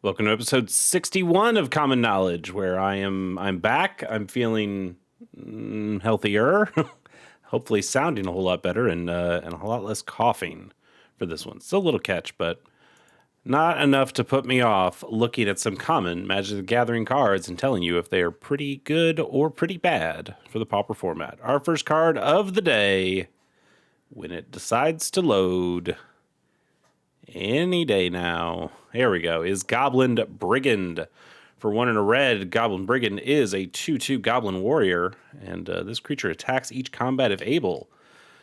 Welcome to episode 61 of Common Knowledge, where I'm back. I'm feeling healthier, hopefully sounding a whole lot better, and a whole lot less coughing for this one. Still a little catch, but not enough to put me off looking at some common Magic the Gathering cards and telling you if they are pretty good or pretty bad for the Pauper format. Our first card of the day, when it decides to load any day now. Here we go. Is Goblin Brigand. For 1 and a red, Goblin Brigand is a 2/2 Goblin Warrior, and this creature attacks each combat if able.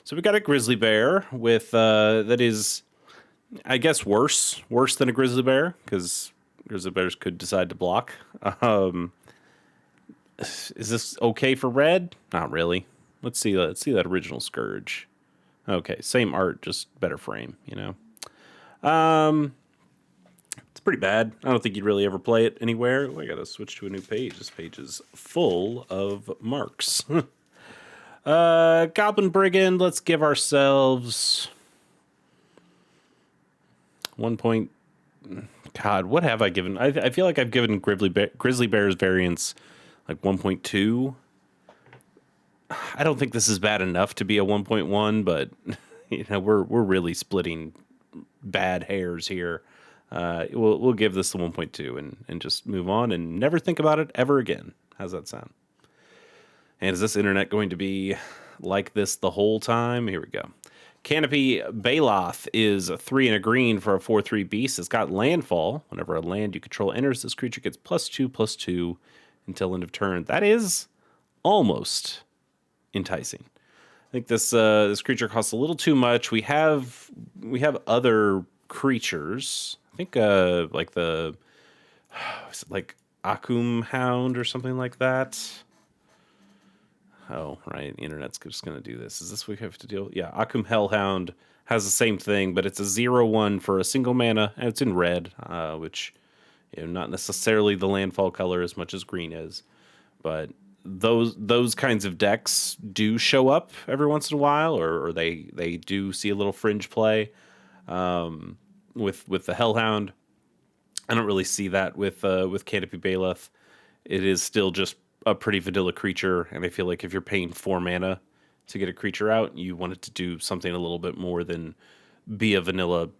So we got a Grizzly Bear with, that is, I guess, worse than a Grizzly Bear, because Grizzly Bears could decide to block. Is this okay for red? Not really. Let's see that original Scourge. Okay, same art, just better frame, you know? It's pretty bad. I don't think you'd really ever play it anywhere. I gotta switch to a new page. This page is full of marks. Goblin Brigand, let's give ourselves 1 point. God, what have I given? I feel like I've given Grizzly Bears variants like 1.2. I don't think this is bad enough to be a 1.1, but you know, we're really splitting bad hairs here. We'll give this the 1.2 and just move on and never think about it ever again. How's that sound? And is this internet going to be like this the whole time? Here we go. Canopy Baloth is a 3 and a green for a 4/3 beast. It's got landfall. Whenever a land you control enters, this creature gets +2/+2 until end of turn. That is almost enticing. I think this creature costs a little too much. We have other creatures. I think like the is it like Akum Hound or something like that. Oh, right. The internet's just going to do this. Is this what we have to deal with? Yeah, Akum Hellhound has the same thing, but it's a 0/1 for a single mana, and it's in red, which, you know, not necessarily the landfall color as much as green is, but those kinds of decks do show up every once in a while, or they do see a little fringe play with the Hellhound. I don't really see that with Canopy Baloth. It is still just a pretty vanilla creature, and I feel like if you're paying 4 mana to get a creature out, you want it to do something a little bit more than be a vanilla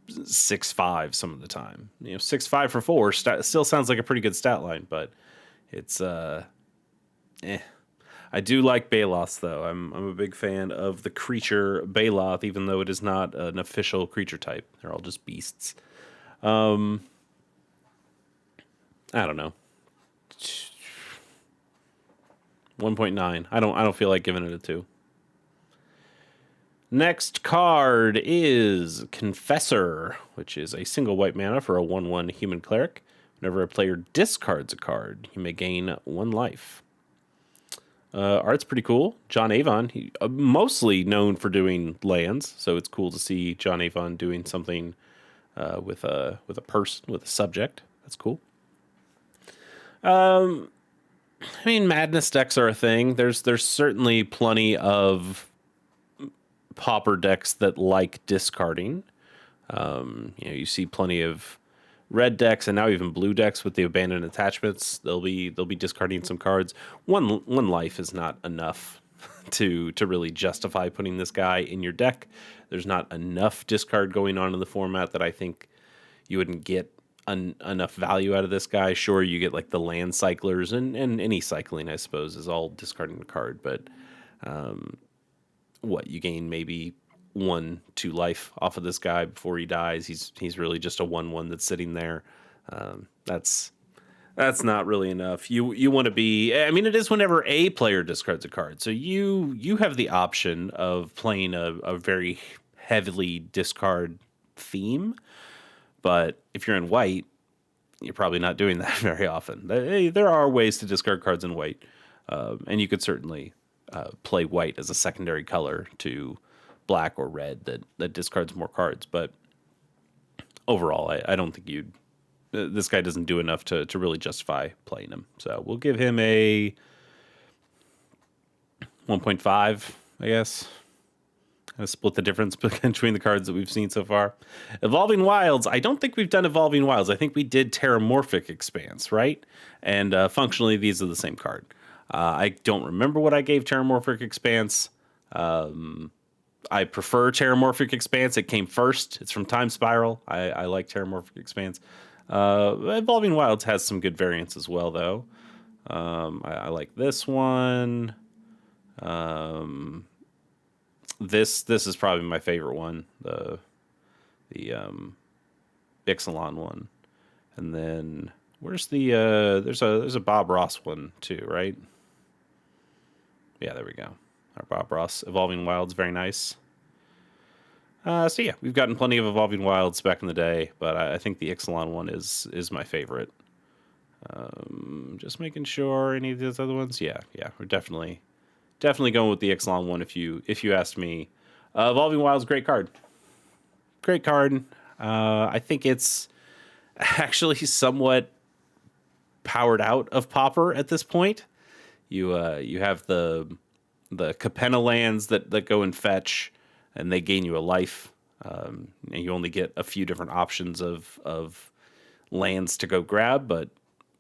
6/5 some of the time. You know, 6/5 for 4 still sounds like a pretty good stat line, but it's I do like Baloths, though. I'm a big fan of the creature Baloth, even though it is not an official creature type. They're all just beasts. I don't know. 1.9. I don't feel like giving it a 2. Next card is Confessor, which is a single white mana for a 1/1 human cleric. Whenever a player discards a card, you may gain 1 life. Art's pretty cool. John Avon, he, mostly known for doing lands, so it's cool to see John Avon doing something with a person, with a subject. That's cool. I mean, madness decks are a thing. There's certainly plenty of Pauper decks that like discarding. You know, you see plenty of red decks and now even blue decks with the abandoned attachments. They'll be discarding some cards. One life is not enough to really justify putting this guy in your deck. There's not enough discard going on in the format that I think you wouldn't get enough value out of this guy. Sure, you get like the land cyclers and any cycling, I suppose, is all discarding the card, but what you gain maybe 1-2 life off of this guy before he dies. He's really just a 1/1 that's sitting there. That's not really enough. You want to be. I mean, it is whenever a player discards a card, so you have the option of playing a very heavily discard theme. But if you're in white, you're probably not doing that very often. There are ways to discard cards in white, and you could certainly play white as a secondary color to black or red that discards more cards. But overall, I don't think this guy doesn't do enough to really justify playing him. So we'll give him a 1.5, I guess. Split the difference between the cards that we've seen so far. Evolving Wilds. I don't think we've done Evolving Wilds. I think we did Terramorphic Expanse, right? And functionally, these are the same card. I don't remember what I gave Terramorphic Expanse. I prefer Terramorphic Expanse. It came first. It's from Time Spiral. I like Terramorphic Expanse. Evolving Wilds has some good variants as well, though. I like this one. This is probably my favorite one, the Ixalan one. And then where's the there's a Bob Ross one too, right? Yeah, there we go. Our Bob Ross Evolving Wilds, very nice. So yeah, we've gotten plenty of Evolving Wilds back in the day, but I think the Ixalan one is my favorite. Just making sure any of those other ones. Yeah, we're definitely going with the Ixalan one. If you asked me, Evolving Wilds, great card. Great card. I think it's actually somewhat powered out of Pauper at this point. You have the Capenna lands that go and fetch, and they gain you a life. And you only get a few different options of lands to go grab, but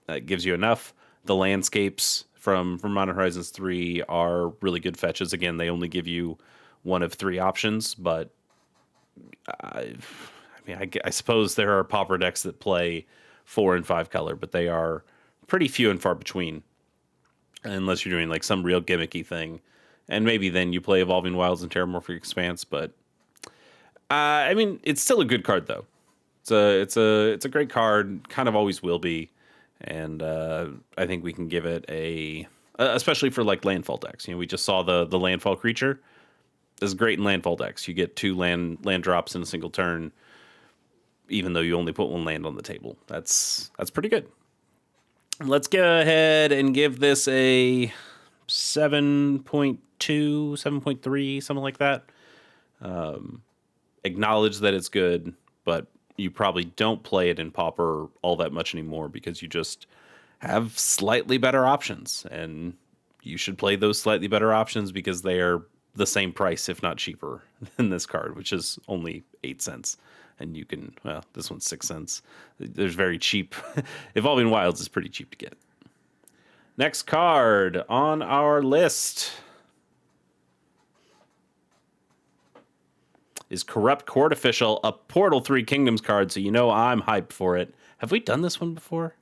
that gives you enough. The landscapes from Modern Horizons 3 are really good fetches. Again, they only give you one of three options, but I suppose there are Pauper decks that play 4 and 5 color, but they are pretty few and far between, unless you're doing like some real gimmicky thing. And maybe then you play Evolving Wilds and Terramorphic Expanse, but it's still a good card though. It's a great card, kind of always will be, and I think we can give it especially for like landfall decks. We just saw the landfall creature. This is great in landfall decks. You get 2 land drops in a single turn, even though you only put 1 land on the table. That's pretty good. Let's go ahead and give this a 7.2, 7.3, something like that. Acknowledge that it's good, but you probably don't play it in Pauper all that much anymore because you just have slightly better options, and you should play those slightly better options because they are the same price, if not cheaper, than this card, which is only 8 cents. And you can, this one's 6 cents. There's very cheap. Evolving Wilds is pretty cheap to get. Next card on our list is Corrupt Court Official, a Portal 3 Kingdoms card, so I'm hyped for it. Have we done this one before?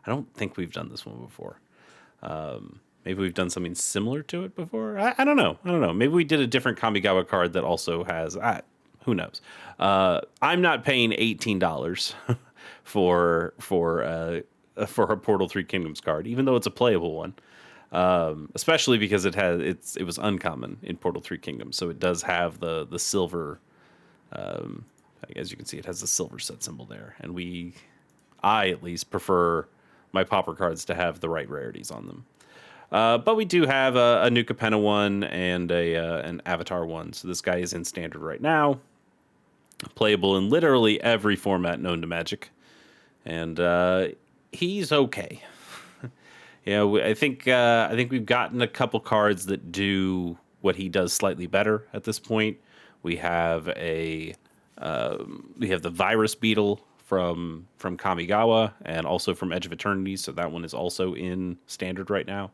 I don't think we've done this one before. Maybe we've done something similar to it before. I don't know. Maybe we did a different Kamigawa card that also has. Who knows? I'm not paying $18 for a Portal 3 Kingdoms card, even though it's a playable one. Especially because it was uncommon in Portal 3 Kingdoms, so it does have the silver. As you can see, it has the silver set symbol there, and I at least prefer my Pauper cards to have the right rarities on them. But we do have a new Capenna one and an Avatar one. So this guy is in Standard right now, playable in literally every format known to Magic, and he's okay. I think we've gotten a couple cards that do what he does slightly better at this point. We have the Virus Beetle from Kamigawa and also from Edge of Eternity, so that one is also in Standard right now.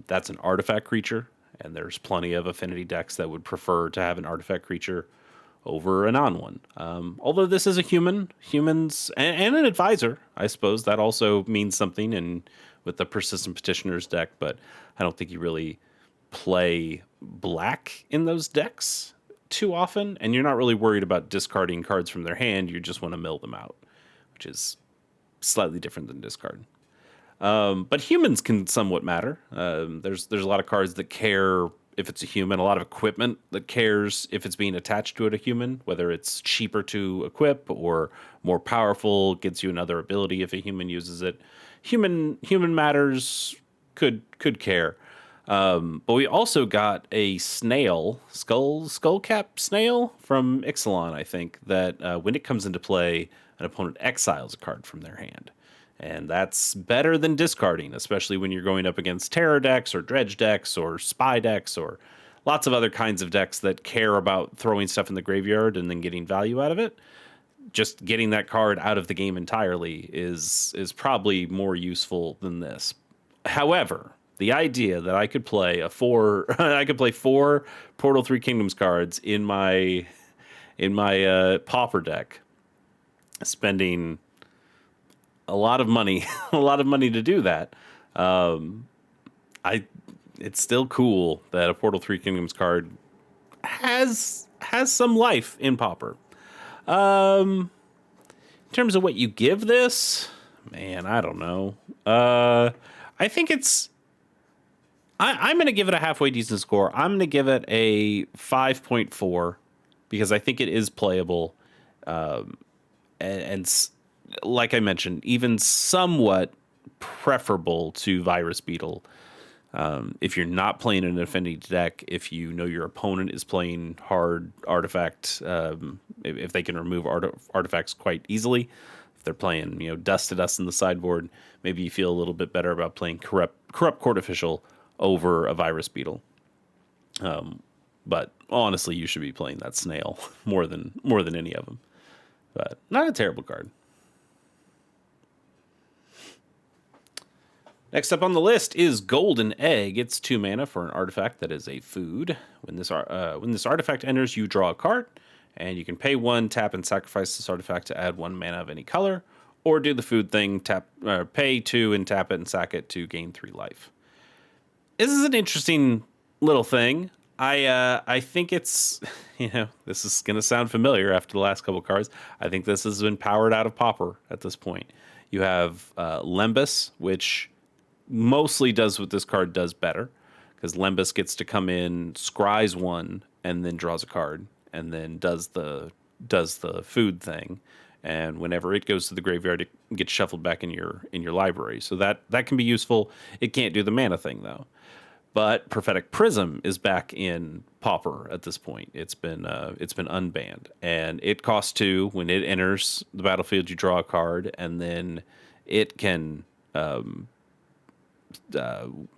That's an artifact creature, and there's plenty of affinity decks that would prefer to have an artifact creature over a non one. Although this is a humans and an advisor, I suppose that also means something with the Persistent Petitioners deck, but I don't think you really play black in those decks too often, and you're not really worried about discarding cards from their hand. You just want to mill them out, which is slightly different than discard. But humans can somewhat matter. There's a lot of cards that care if it's a human, a lot of equipment that cares if it's being attached to a human, whether it's cheaper to equip or more powerful, gets you another ability if a human uses it. Human matters could care. But we also got a snail, skullcap snail from Ixalan, I think, that when it comes into play, an opponent exiles a card from their hand. And that's better than discarding, especially when you're going up against terror decks or dredge decks or spy decks or lots of other kinds of decks that care about throwing stuff in the graveyard and then getting value out of it. Just getting that card out of the game entirely is probably more useful than this. However, the idea that I could play I could play 4 Portal 3 Kingdoms cards in my Pauper deck, spending a lot of money, a lot of money to do that. I it's still cool that a Portal 3 Kingdoms card has some life in Pauper. In terms of what you give this, man, I don't know. I think I'm going to give it a halfway decent score. I'm going to give it a 5.4 because I think it is playable. And like I mentioned, even somewhat preferable to Virus Beetle. If you're not playing an Affinity deck, if you know your opponent is playing hard artifact, if they can remove artifacts quite easily, if they're playing, Dust to Dust in the sideboard, maybe you feel a little bit better about playing Corrupt Court Official over a Virus Beetle. But honestly, you should be playing that Snail more than any of them. But not a terrible card. Next up on the list is Golden Egg. It's 2 mana for an artifact that is a food. When this artifact enters, you draw a card, and you can pay 1, tap, and sacrifice this artifact to add 1 mana of any color, or do the food thing, pay 2 and tap it and sack it to gain 3 life. This is an interesting little thing. I think it's, this is going to sound familiar after the last couple cards. I think this has been powered out of Pauper at this point. You have Lembas, which mostly does what this card does better, because Lembas gets to come in, scries 1, and then draws a card, and then does the food thing, and whenever it goes to the graveyard, it gets shuffled back in your library. So that can be useful. It can't do the mana thing though. But Prophetic Prism is back in Pauper at this point. It's been unbanned, and it costs 2. When it enters the battlefield, you draw a card, and then it can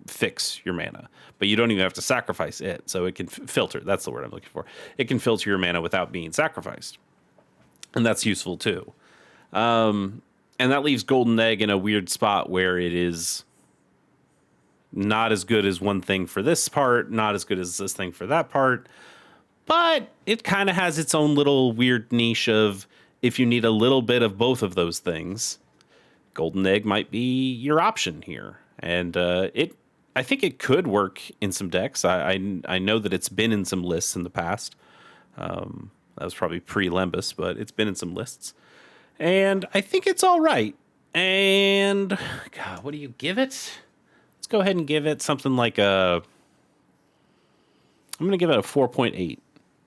fix your mana, but you don't even have to sacrifice it. So it can filter. That's the word I'm looking for. It can filter your mana without being sacrificed, and that's useful too. And that leaves Golden Egg in a weird spot where it is not as good as one thing for this part, not as good as this thing for that part, but it kind of has its own little weird niche of, if you need a little bit of both of those things, Golden Egg might be your option here. And I think it could work in some decks. I know that it's been in some lists in the past. That was probably pre-Lembas, but it's been in some lists. And I think it's all right. And, God, what do you give it? Let's go ahead and give it something like I'm going to give it a 4.8.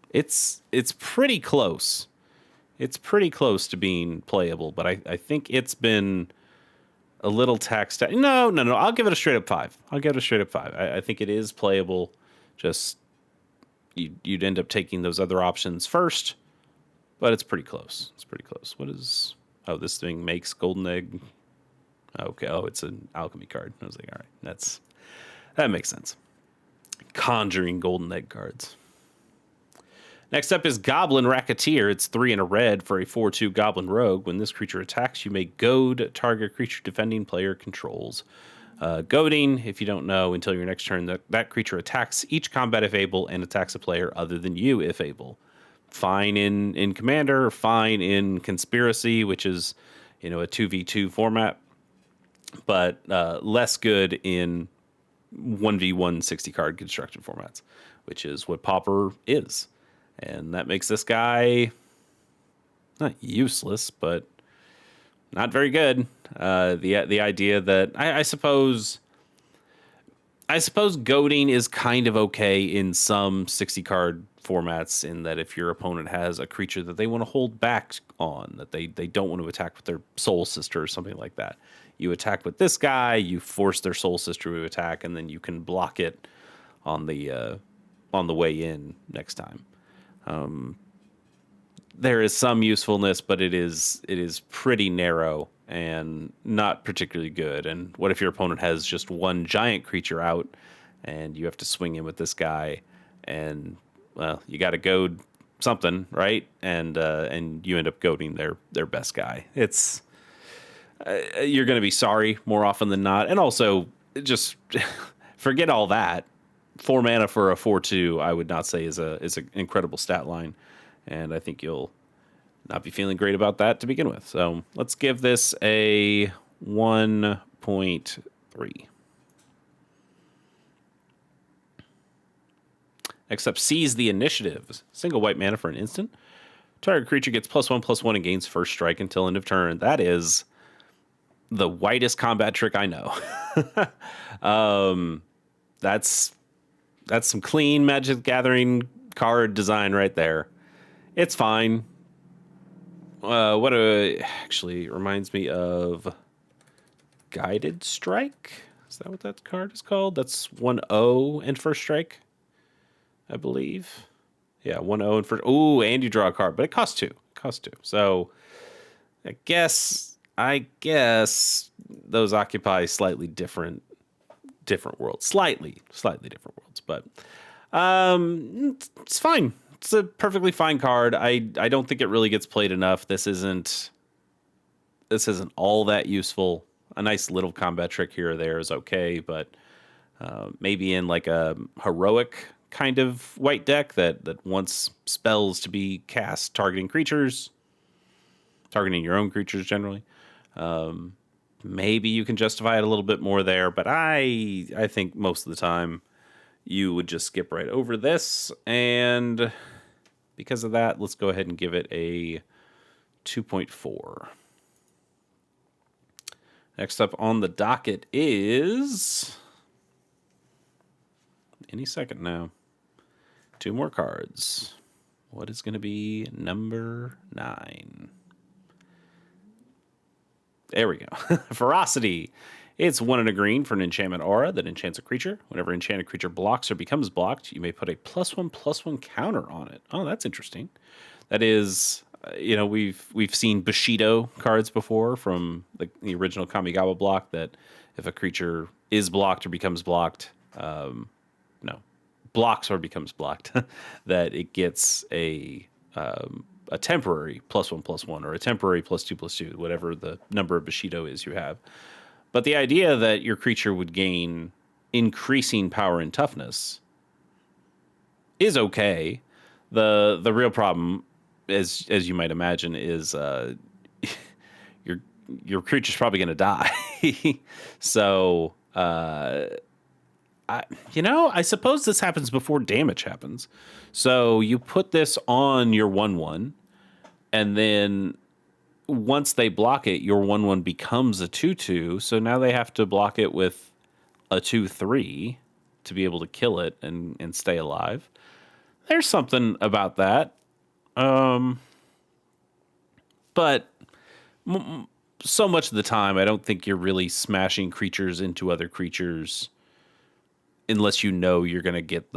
It's pretty close. It's pretty close to being playable, but I think it's been a little taxed out. No. I'll give it a straight up 5. I think it is playable. Just you'd end up taking those other options first, but it's pretty close. What is? Oh, this thing makes Golden Egg. Okay. Oh, it's an alchemy card. I was like, all right, that makes sense. Conjuring Golden Egg cards. Next up is Goblin Racketeer. It's 3 and a red for a 4/2 Goblin Rogue. When this creature attacks, you may goad target creature defending player controls. Goading, if you don't know, until your next turn, that creature attacks each combat if able and attacks a player other than you if able. Fine in Commander, fine in Conspiracy, which is a 2v2 format, but less good in 1v1 60 card construction formats, which is what Pauper is. And that makes this guy not useless, but not very good. The idea that I suppose goading is kind of okay in some 60 card formats, in that if your opponent has a creature that they want to hold back on, that they don't want to attack with their soul sister or something like that, you attack with this guy, you force their soul sister to attack, and then you can block it on the way in next time. There is some usefulness, but it is pretty narrow and not particularly good. And what if your opponent has just one giant creature out and you have to swing in with this guy? and well, you got to goad something, right? And you end up goading their best guy. It's you're going to be sorry more often than not, and also just forget all that. 4 mana for a 4/2, I would not say is an incredible stat line, and I think you'll not be feeling great about that to begin with. So let's give this a 1.3. Next up, Seize the Initiative. Single white mana for an instant. Target creature gets +1/+1 and gains first strike until end of turn. That is the whitest combat trick I know. That's some clean Magic the Gathering card design right there. It's fine. Actually reminds me of Guided Strike. Is that what that card is called? That's 1/0 and first strike, I believe. Yeah, 1/0 and first. Ooh, and you draw a card, but it costs 2. So I guess those occupy slightly different worlds. Slightly different worlds, but it's fine. It's a perfectly fine card. I don't think it really gets played enough. This isn't all that useful. A nice little combat trick here or there is okay, but maybe in like a heroic kind of white deck that wants spells to be cast targeting your own creatures generally. Maybe you can justify it a little bit more there, but I think most of the time you would just skip right over this, and because of that, let's go ahead and give it a 2.4. Next up on the docket is any second now. 2 more cards. What is going to be number 9? There we go. Ferocity. It's 1 and a green for an enchantment aura that enchants a creature. Whenever enchanted creature blocks or becomes blocked, you may put a +1/+1 counter on it. Oh, that's interesting. That is, we've seen Bushido cards before from the original Kamigawa block that if a creature is blocked or becomes blocked, blocks or becomes blocked, that it gets a temporary +1/+1 or a temporary +2/+2, whatever the number of Bushido is you have. But the idea that your creature would gain increasing power and toughness is okay. The real problem, as you might imagine, is your creature's probably going to die. So I suppose this happens before damage happens. So you put this on your 1/1, and then once they block it, your 1/1 becomes a 2/2. So now they have to block it with a 2/3 to be able to kill it and stay alive. There's something about that. But so much of the time, I don't think you're really smashing creatures into other creatures unless you know you're going to get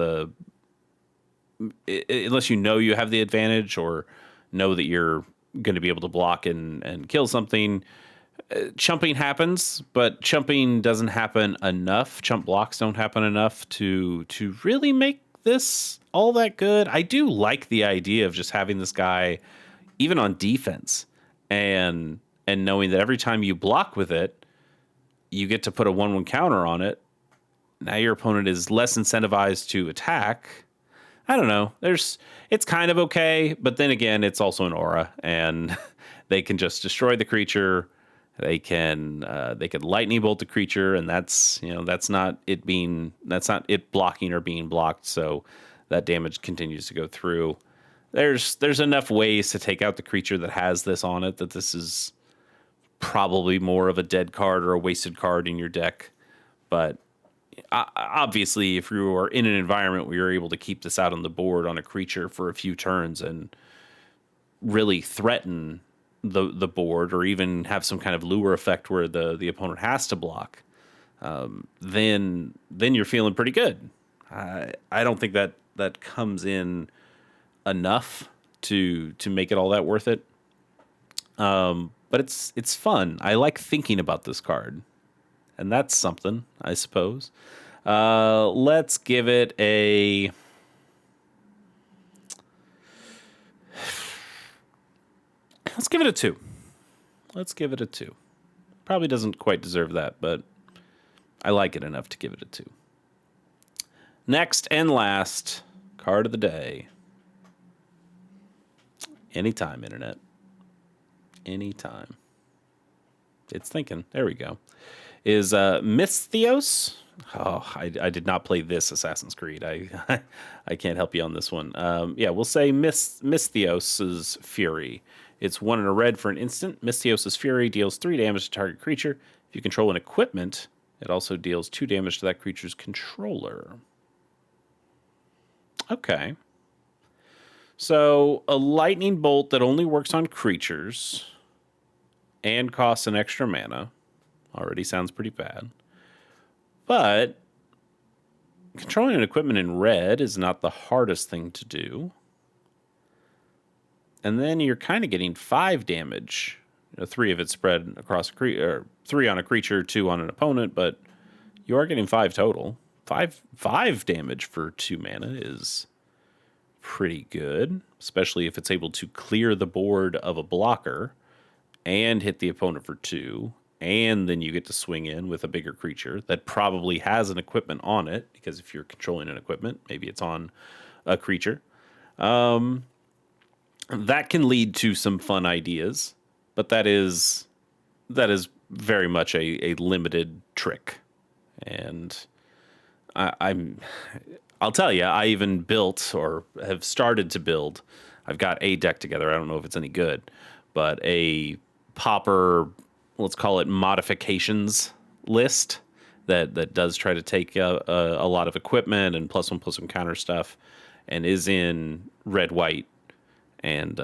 unless you know you have the advantage or know that you're going to be able to block and kill something. Chumping happens, but chumping doesn't happen enough. Chump blocks don't happen enough to really make this all that good. I do like the idea of just having this guy even on defense and knowing that every time you block with it, you get to put a 1/1 counter on it. Now your opponent is less incentivized to attack. I don't know. It's kind of okay, but then again, it's also an aura, and they can just destroy the creature. They can lightning bolt the creature, and that's not it blocking or being blocked. So that damage continues to go through. There's enough ways to take out the creature that has this on it that this is probably more of a dead card or a wasted card in your deck, but obviously, if you are in an environment where you're able to keep this out on the board on a creature for a few turns and really threaten the board, or even have some kind of lure effect where the opponent has to block, then you're feeling pretty good. I don't think that comes in enough to make it all that worth it. But it's fun. I like thinking about this card. And that's something, I suppose. Let's give it a Let's give it a 2. Let's give it a 2. Probably doesn't quite deserve that, but I like it enough to give it a 2. Next and last card of the day. Anytime, Internet. Anytime. It's thinking. There we go. Is Misthios. Oh, I did not play this Assassin's Creed. I can't help you on this one. Yeah, we'll say Misthios' Fury. It's 1 and a red for an instant. Misthios' Fury deals 3 damage to target creature. If you control an equipment, it also deals 2 damage to that creature's controller. Okay. So, a lightning bolt that only works on creatures and costs an extra mana. Already sounds pretty bad. But controlling an equipment in red is not the hardest thing to do. And then you're kind of getting 5 damage. 3 of it spread across a creature, or 3 on a creature, 2 on an opponent, but you are getting 5 total. 5 damage for 2 mana is pretty good, especially if it's able to clear the board of a blocker and hit the opponent for 2. And then you get to swing in with a bigger creature that probably has an equipment on it, because if you're controlling an equipment, maybe it's on a creature. That can lead to some fun ideas, but that is very much a limited trick. And I'll tell you, I even built or have started to build. I've got a deck together. I don't know if it's any good, but a Pauper, let's call it modifications list that does try to take a lot of equipment and +1/+1 counter stuff, and is in red white. And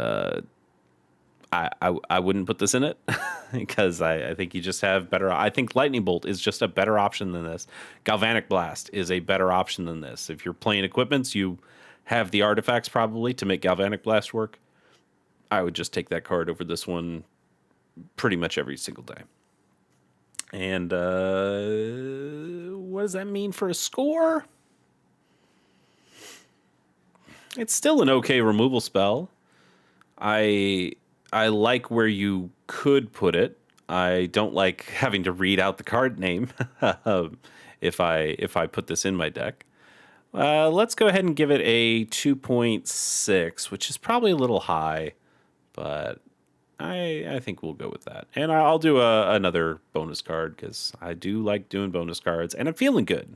I wouldn't put this in it because I think you just have better. I think Lightning Bolt is just a better option than this. Galvanic Blast is a better option than this. If you're playing equipments, you have the artifacts probably to make Galvanic Blast work. I would just take that card over this one pretty much every single day. And what does that mean for a score? It's still an okay removal spell. I like where you could put it. I don't like having to read out the card name if I put this in my deck. Let's go ahead and give it a 2.6, which is probably a little high, but I think we'll go with that. And I'll do another bonus card because I do like doing bonus cards, and I'm feeling good.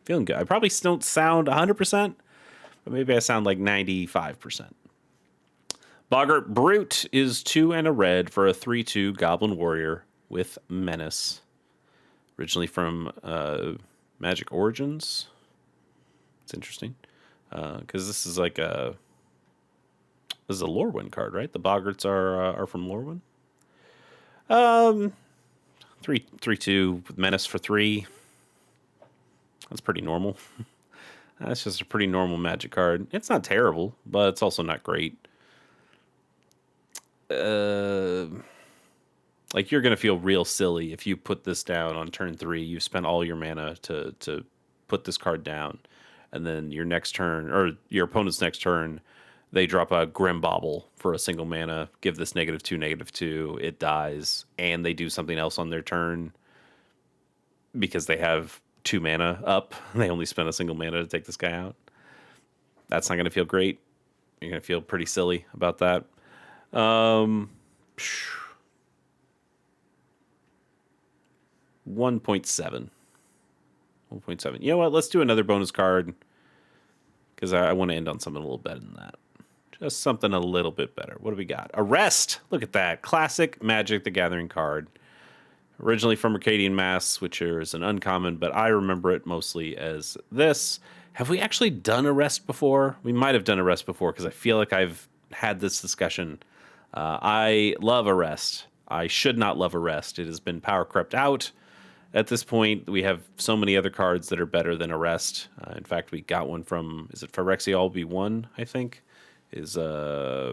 Feeling good. I probably don't sound 100%, but maybe I sound like 95%. Boggart Brute is 2 and a red for a 3/2 Goblin Warrior with Menace. Originally from Magic Origins. It's interesting because this is like a Lorwyn card, right? The Boggarts are from Lorwyn. 3/2 with Menace for 3. That's pretty normal. That's just a pretty normal Magic card. It's not terrible, but it's also not great. Like you're gonna feel real silly if you put this down on turn 3. You've spent all your mana to put this card down, and then your next turn or your opponent's next turn, they drop a Grim Bauble for a single mana. Give this -2/-2. It dies, and they do something else on their turn because they have 2 mana up. They only spent a single mana to take this guy out. That's not gonna feel great. You're gonna feel pretty silly about that. 1.7. 1.7. You know what? Let's do another bonus card because I want to end on something a little better than that. Just something a little bit better. What do we got? Arrest. Look at that. Classic Magic the Gathering card. Originally from Arcadian Mass, which is an uncommon, but I remember it mostly as this. Have we actually done Arrest before? We might have done Arrest before because I feel like I've had this discussion. I love Arrest. I should not love Arrest. It has been power crept out. At this point, we have so many other cards that are better than Arrest. In fact, we got one from, is it Phyrexia B1, I think? Is Planar.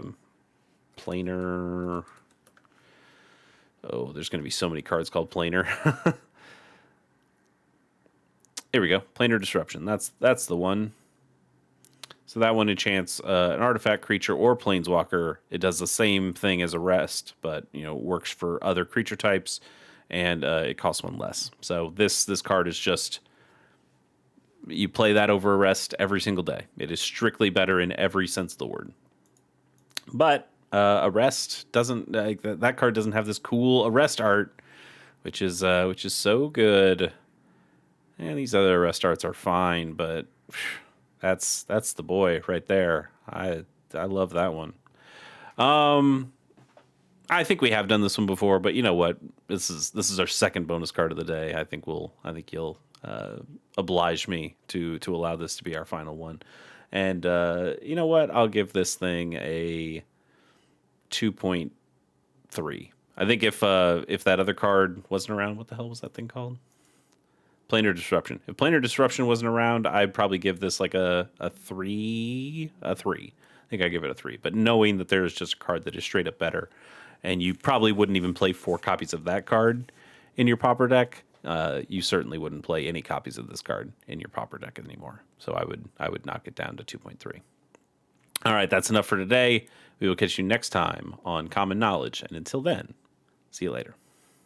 Oh, there's going to be so many cards called Planar. Here we go. Planar Disruption. That's the one. So that one enchants an artifact, creature, or planeswalker. It does the same thing as Arrest, but works for other creature types, and it costs one less. So this card is just, you play that over Arrest every single day. It is strictly better in every sense of the word. But Arrest doesn't, that card doesn't have this cool Arrest art, which is so good. And these other Arrest arts are fine, but that's the boy right there. I love that one. I think we have done this one before, but you know what? This is our second bonus card of the day. I think you'll oblige me to allow this to be our final one. And you know what? I'll give this thing a 2.3. I think if that other card wasn't around, what the hell was that thing called? Planar Disruption. If Planar Disruption wasn't around, I'd probably give this like a 3. I think I give it a 3. But knowing that there's just a card that is straight up better, and you probably wouldn't even play 4 copies of that card in your Pauper deck, you certainly wouldn't play any copies of this card in your Pauper deck anymore. So I would knock it down to 2.3. All right, that's enough for today. We will catch you next time on Common Knowledge, and until then, see you later.